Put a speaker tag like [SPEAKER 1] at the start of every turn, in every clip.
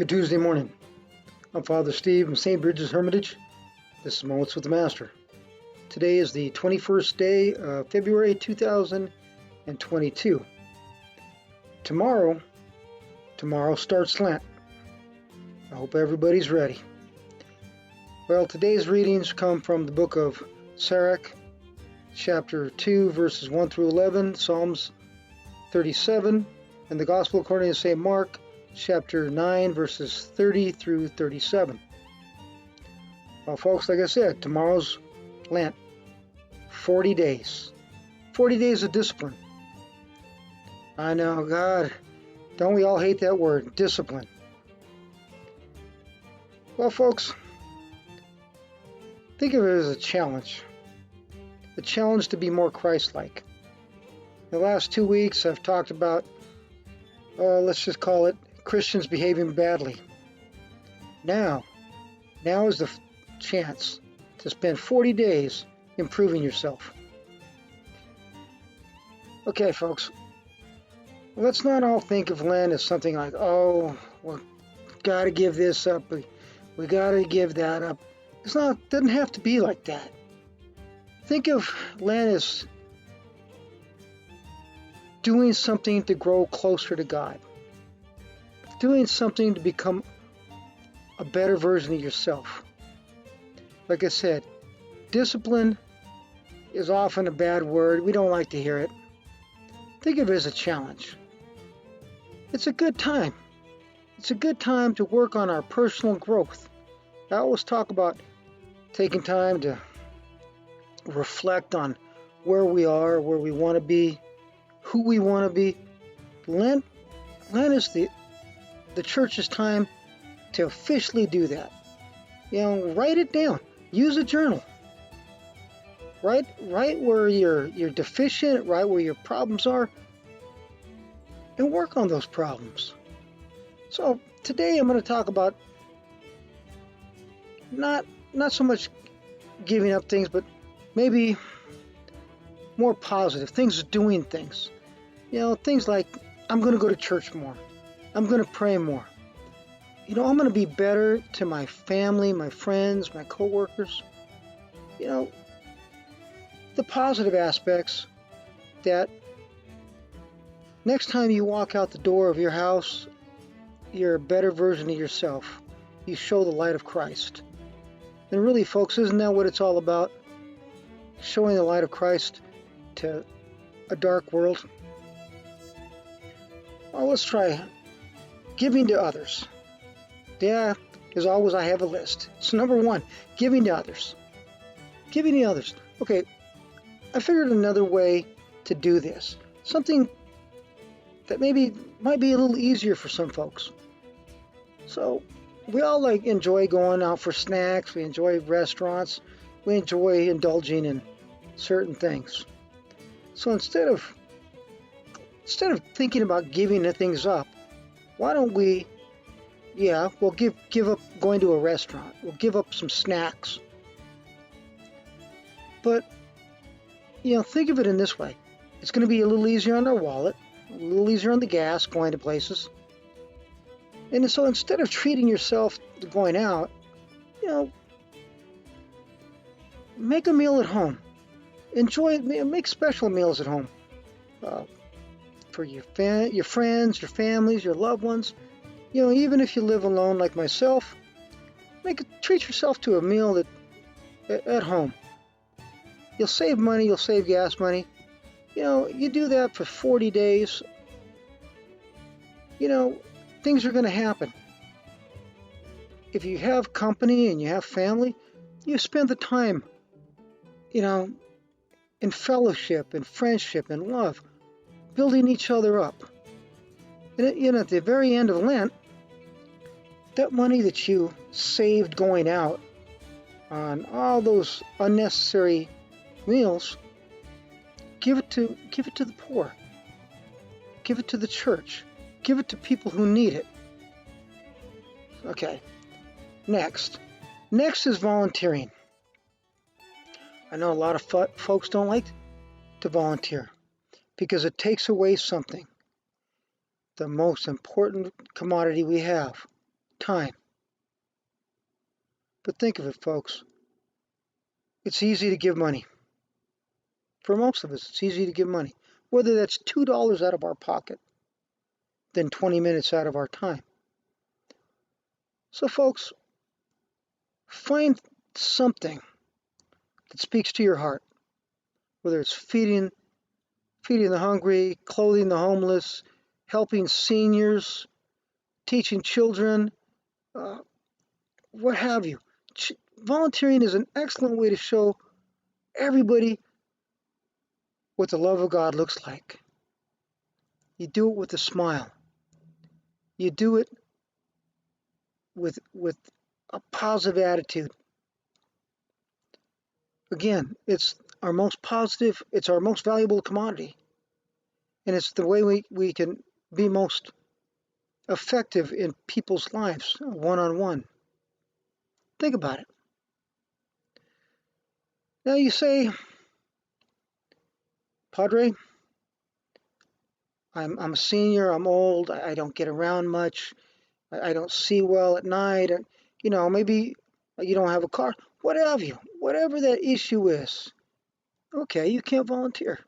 [SPEAKER 1] Good Tuesday morning. I'm Father Steve from St. Bridget's Hermitage. This is Moments with the Master. Today is the 21st day of February 2022. Tomorrow starts Lent. I hope everybody's ready. Well, today's readings come from the book of Sirach, chapter 2, verses 1 through 11, Psalms 37, and the Gospel according to St. Mark, chapter 9, verses 30 through 37. Well, folks, like I said, tomorrow's Lent. 40 days. 40 days of discipline. I know, God, don't we all hate that word, discipline? Well, folks, think of it as a challenge to be more Christ-like. The last 2 weeks I've talked about, let's just call it Christians behaving badly. Now is the chance to spend 40 days improving yourself. Okay, folks, let's not all think of Lent as something like, oh, we got to give this up, we got to give that up. It doesn't have to be like that. Think of Lent as doing something to grow closer to God. Doing something to become a better version of yourself. Like I said, discipline is often a bad word. We don't like to hear it. Think of it as a challenge. It's a good time. It's a good time to work on our personal growth. I always talk about taking time to reflect on where we are, where we want to be, who we want to be. Lent is the church's time to officially do that. Write it down. Use a journal. Write where you're deficient, write where your problems are, and work on those problems. So today I'm going to talk about not so much giving up things, but maybe more positive things, doing things. Things like I'm going to go to church more. I'm going to pray more. I'm going to be better to my family, my friends, my coworkers. The positive aspects that next time you walk out the door of your house, you're a better version of yourself. You show the light of Christ. And really, folks, isn't that what it's all about? Showing the light of Christ to a dark world. Well, let's try giving to others. Yeah, as always, I have a list. So number 1, giving to others. Giving to others. Okay, I figured another way to do this. Something that might be a little easier for some folks. So we all enjoy going out for snacks. We enjoy restaurants. We enjoy indulging in certain things. So instead of thinking about giving the things up, why don't we'll give up going to a restaurant. We'll give up some snacks. But, think of it in this way. It's going to be a little easier on our wallet, a little easier on the gas going to places. And so instead of treating yourself to going out, make a meal at home. Make special meals at home. For your friends, your families, your loved ones. Even if you live alone like myself, treat yourself to a meal at home. You'll save money, you'll save gas money. You do that for 40 days. Things are going to happen. If you have company and you have family, you spend the time, in fellowship and friendship and love, building each other up. And at the very end of Lent, that money that you saved going out on all those unnecessary meals, give it to the poor. Give it to the church. Give it to people who need it. Okay. Next is volunteering. I know a lot of folks don't like to volunteer because it takes away something. The most important commodity we have, time. But think of it, folks. It's easy to give money. For most of us, it's easy to give money. Whether that's $2 out of our pocket, then 20 minutes out of our time. So, folks, find something that speaks to your heart, whether it's feeding the hungry, clothing the homeless, helping seniors, teaching children, uh, what have you. Volunteering is an excellent way to show everybody what the love of God looks like. You do it with a smile. You do it with a positive attitude. Again, it's our most positive, it's our most valuable commodity. And it's the way we can be most effective in people's lives, one-on-one. Think about it. Now you say, Padre, I'm a senior, I'm old, I don't get around much, I don't see well at night, maybe you don't have a car, what have you, whatever that issue is. Okay, you can't volunteer.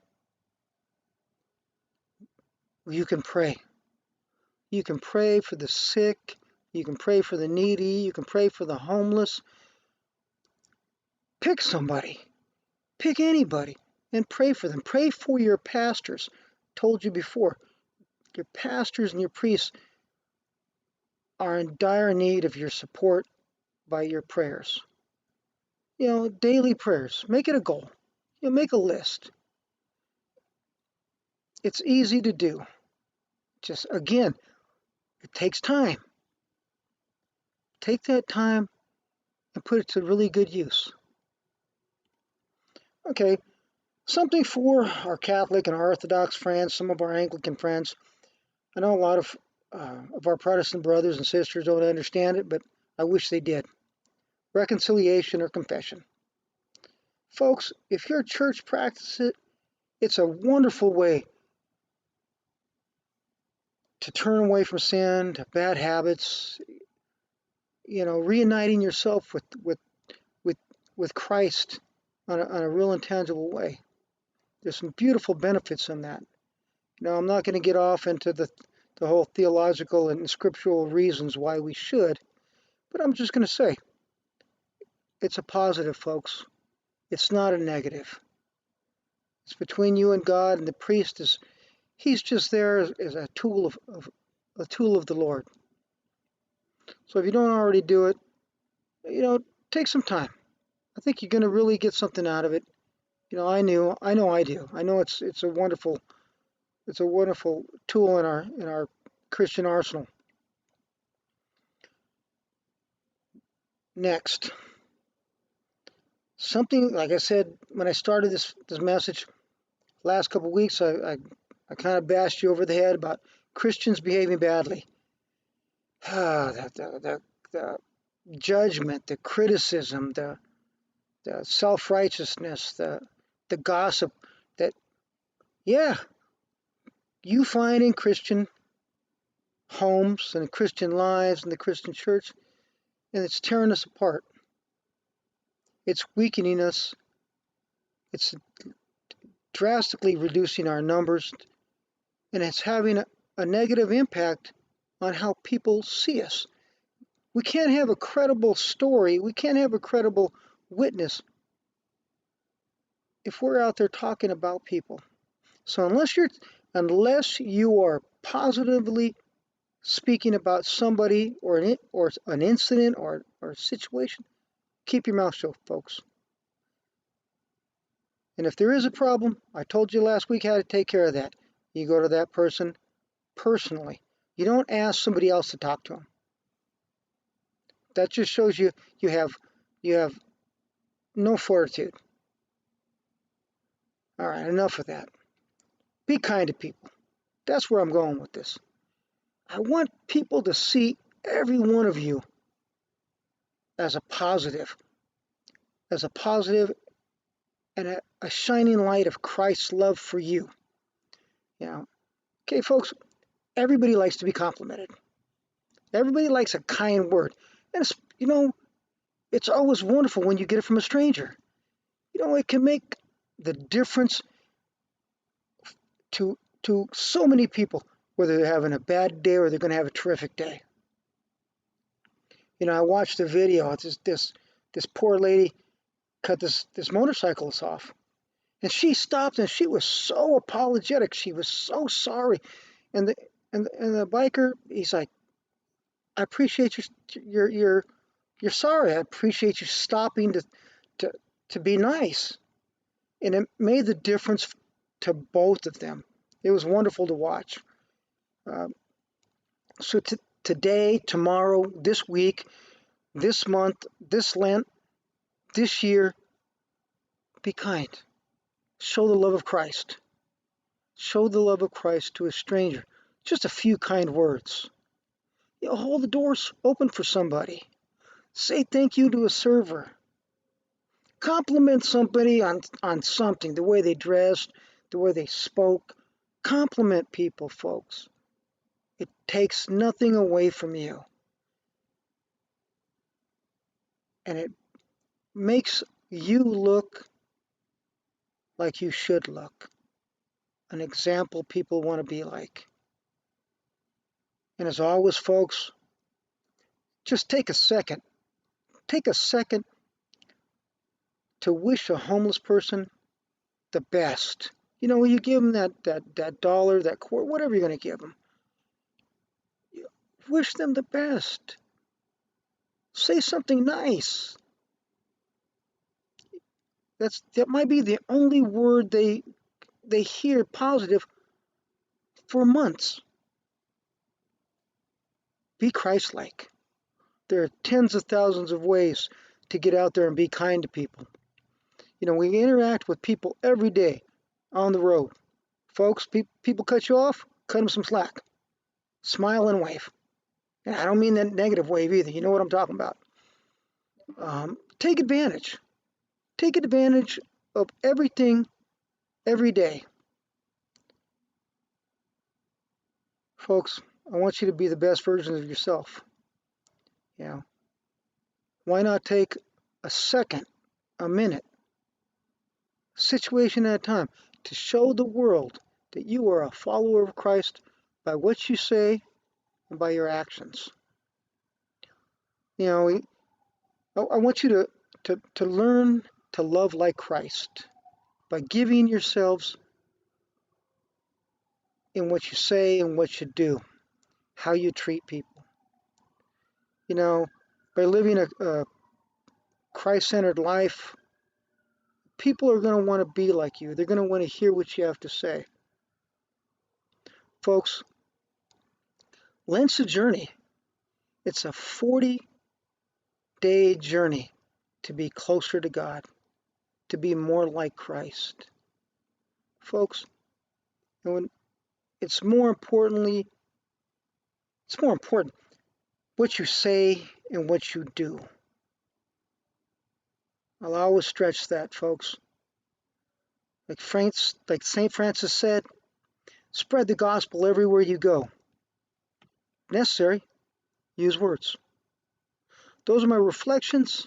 [SPEAKER 1] You can pray. You can pray for the sick, you can pray for the needy, you can pray for the homeless. Pick somebody, pick anybody, and pray for them. Pray for your pastors. Told you before, your pastors and your priests are in dire need of your support by your prayers. Daily prayers. Make it a goal. Make a list. It's easy to do. Just, again, it takes time. Take that time and put it to really good use. Okay, something for our Catholic and our Orthodox friends, some of our Anglican friends. I know a lot of our Protestant brothers and sisters don't understand it, but I wish they did. Reconciliation or confession. Folks, if your church practices it, it's a wonderful way to turn away from sin, to bad habits, reuniting yourself with Christ on a real intangible way. There's some beautiful benefits in that. I'm not going to get off into the whole theological and scriptural reasons why we should, but I'm just going to say it's a positive, folks. It's not a negative. It's between you and God, and the priest he's just there as a tool of the Lord. So if you don't already do it, take some time. I think you're going to really get something out of it. I know I do. I know it's a wonderful tool in our Christian arsenal. Next, something like I said when I started this message last couple of weeks, I kind of bashed you over the head about Christians behaving badly. The judgment, the criticism, the self-righteousness, the gossip that, yeah, you find in Christian homes and Christian lives and the Christian church, and it's tearing us apart. It's weakening us. It's drastically reducing our numbers, and it's having a negative impact on how people see us. We can't have a credible story. We can't have a credible witness if we're out there talking about people. So unless you are positively speaking about somebody or an incident or a situation, keep your mouth shut, folks. And if there is a problem, I told you last week how to take care of that. You go to that person personally. You don't ask somebody else to talk to them. That just shows you have no fortitude. All right, enough of that. Be kind to people. That's where I'm going with this. I want people to see every one of you as a positive and a shining light of Christ's love for you. Okay, folks, everybody likes to be complimented. Everybody likes a kind word. And it's always wonderful when you get it from a stranger. It can make the difference to so many people, whether they're having a bad day or they're going to have a terrific day. I watched a video. It's this poor lady cut this motorcyclist off, and she stopped and she was so apologetic. She was so sorry, and the biker, he's like, I appreciate you're sorry. I appreciate you stopping to to be nice, and it made the difference to both of them. It was wonderful to watch. Uh, so today, tomorrow, this week, this month, this Lent, this year, be kind. Show the love of Christ. Show the love of Christ to a stranger. Just a few kind words. Hold the doors open for somebody. Say thank you to a server. Compliment somebody on something, the way they dressed, the way they spoke. Compliment people, folks. It takes nothing away from you. And it makes you look like you should look. An example people want to be like. And as always, folks, just take a second. Take a second to wish a homeless person the best. When you give them that dollar, that quarter, whatever you're going to give them, wish them the best. Say something nice. That might be the only word they hear positive for months. Be Christ-like. There are tens of thousands of ways to get out there and be kind to people. We interact with people every day on the road. Folks, people cut you off, cut them some slack. Smile and wave. And I don't mean that negative wave either. You know what I'm talking about. Take advantage. Take advantage of everything every day. Folks, I want you to be the best version of yourself. Why not take a second, a minute, situation at a time to show the world that you are a follower of Christ by what you say and by your actions. I want you to learn to love like Christ by giving yourselves in what you say and what you do, how you treat people. By living a Christ-centered life, people are going to want to be like you. They're going to want to hear what you have to say. Folks, Lent's a journey. It's a 40-day journey to be closer to God, to be more like Christ. Folks, it's more important what you say and what you do. I'll always stretch that, folks. Like St. Francis said, spread the gospel everywhere you go. Necessary, use words. Those are my reflections.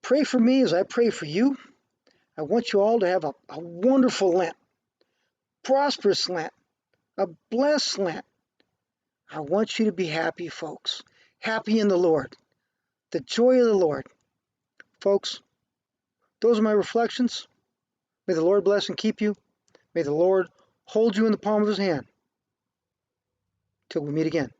[SPEAKER 1] Pray for me as I pray for you. I want you all to have a wonderful Lent, prosperous Lent, a blessed Lent. I want you to be happy, folks. Happy in the Lord. The joy of the Lord. Folks, those are my reflections. May the Lord bless and keep you. May the Lord hold you in the palm of his hand. Till we meet again.